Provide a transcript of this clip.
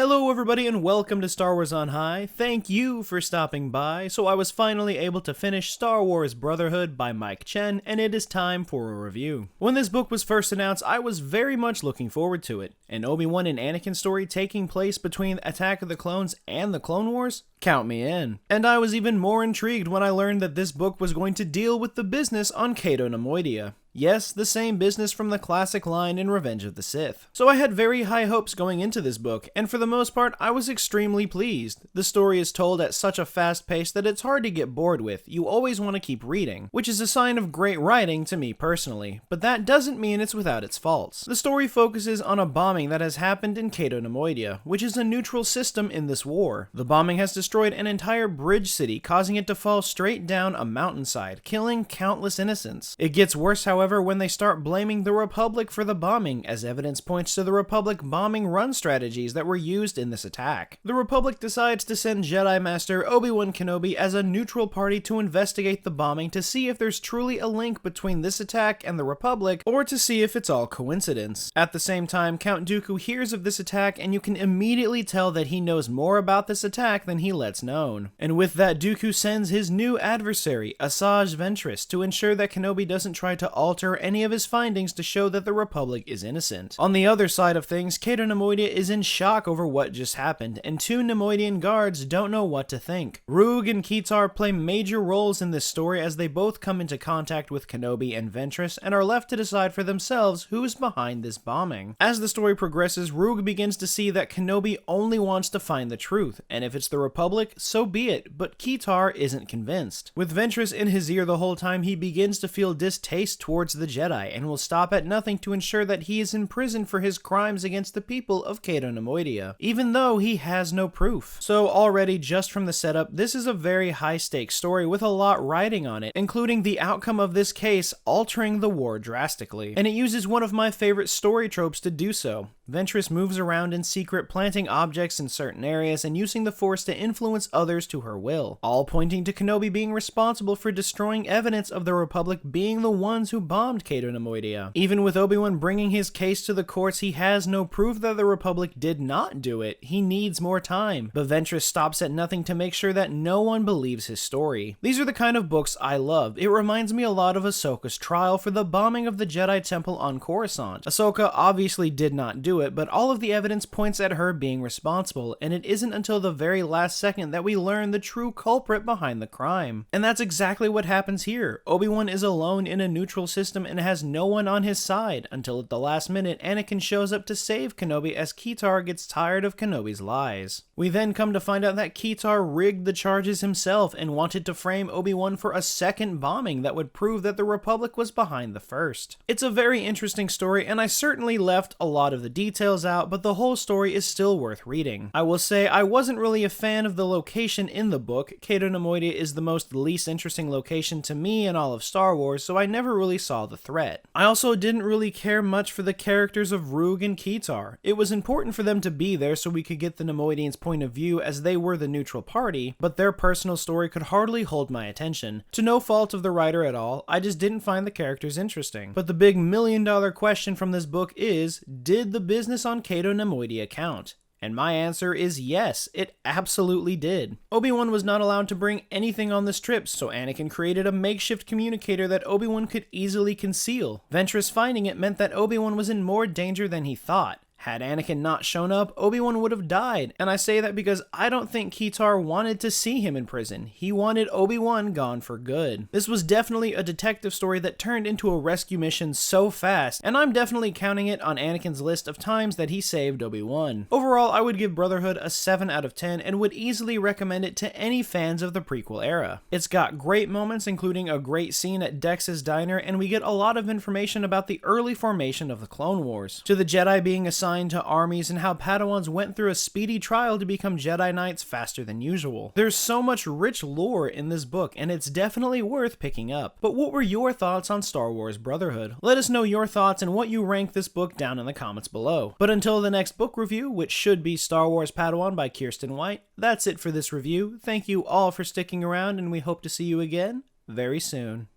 Hello everybody and welcome to Star Wars on High. Thank you for stopping by. So I was finally able to finish Star Wars Brotherhood by Mike Chen, and it is time for a review. When this book was first announced, I was very much looking forward to it. An Obi-Wan and Anakin story taking place between Attack of the Clones and the Clone Wars? Count me in. And I was even more intrigued when I learned that this book was going to deal with the business on Cato Neimoidia. Yes, the same business from the classic line in Revenge of the Sith. So I had very high hopes going into this book, and for the most part, I was extremely pleased. The story is told at such a fast pace that it's hard to get bored with. You always want to keep reading, which is a sign of great writing to me personally, but that doesn't mean it's without its faults. The story focuses on a bombing that has happened in Cato Neimoidia, which is a neutral system in this war. The bombing has destroyed an entire bridge city, causing it to fall straight down a mountainside, killing countless innocents. It gets worse, however, when they start blaming the Republic for the bombing, as evidence points to the Republic bombing run strategies that were used in this attack. The Republic decides to send Jedi Master Obi-Wan Kenobi as a neutral party to investigate the bombing to see if there's truly a link between this attack and the Republic, or to see if it's all coincidence. At the same time, Count Dooku hears of this attack, and you can immediately tell that he knows more about this attack than he lets known. And with that, Dooku sends his new adversary, Asajj Ventress, to ensure that Kenobi doesn't try to alter any of his findings to show that the Republic is innocent. On the other side of things, Cato Neimoidia is in shock over what just happened, and two Neimoidian guards don't know what to think. Roog and Keetar play major roles in this story as they both come into contact with Kenobi and Ventress and are left to decide for themselves who's behind this bombing. As the story progresses, Roog begins to see that Kenobi only wants to find the truth, and if it's the Republic, so be it, but Keetar isn't convinced. With Ventress in his ear the whole time, he begins to feel distaste towards the Jedi and will stop at nothing to ensure that he is in prison for his crimes against the people of Cato Neimoidia, even though he has no proof. So already, just from the setup, this is a very high-stakes story with a lot riding on it, including the outcome of this case altering the war drastically. And it uses one of my favorite story tropes to do so. Ventress moves around in secret, planting objects in certain areas and using the Force to influence others to her will, all pointing to Kenobi being responsible for destroying evidence of the Republic being the ones who bombed Cato Neimoidia. Even with Obi-Wan bringing his case to the courts, he has no proof that the Republic did not do it. He needs more time, but Ventress stops at nothing to make sure that no one believes his story. These are the kind of books I love. It reminds me a lot of Ahsoka's trial for the bombing of the Jedi Temple on Coruscant. Ahsoka obviously did not do it, but all of the evidence points at her being responsible, and it isn't until the very last second that we learn the true culprit behind the crime. And that's exactly what happens here. Obi-Wan is alone in a neutral system and has no one on his side, until at the last minute Anakin shows up to save Kenobi as Keetar gets tired of Kenobi's lies. We then come to find out that Keetar rigged the charges himself and wanted to frame Obi-Wan for a second bombing that would prove that the Republic was behind the first. It's a very interesting story, and I certainly left a lot of the details out, but the whole story is still worth reading. I will say I wasn't really a fan of the location in the book. Cato Neimoidia is the least interesting location to me in all of Star Wars, so I never really saw the threat. I also didn't really care much for the characters of Roog and Keetar. It was important for them to be there so we could get the Neimoidians' point of view as they were the neutral party, but their personal story could hardly hold my attention. To no fault of the writer at all, I just didn't find the characters interesting. But the big million-dollar question from this book is, did the business on Cato Neimoidia count? And my answer is yes, it absolutely did. Obi-Wan was not allowed to bring anything on this trip, so Anakin created a makeshift communicator that Obi-Wan could easily conceal. Ventress finding it meant that Obi-Wan was in more danger than he thought. Had Anakin not shown up, Obi-Wan would have died, and I say that because I don't think Keetar wanted to see him in prison. He wanted Obi-Wan gone for good. This was definitely a detective story that turned into a rescue mission so fast, and I'm definitely counting it on Anakin's list of times that he saved Obi-Wan. Overall, I would give Brotherhood a 7 out of 10 and would easily recommend it to any fans of the prequel era. It's got great moments, including a great scene at Dex's diner, and we get a lot of information about the early formation of the Clone Wars, to the Jedi being assigned to armies and how Padawans went through a speedy trial to become Jedi Knights faster than usual. There's so much rich lore in this book, and it's definitely worth picking up. But what were your thoughts on Star Wars Brotherhood? Let us know your thoughts and what you rank this book down in the comments below. But until the next book review, which should be Star Wars Padawan by Kirsten White, that's it for this review. Thank you all for sticking around, and we hope to see you again very soon.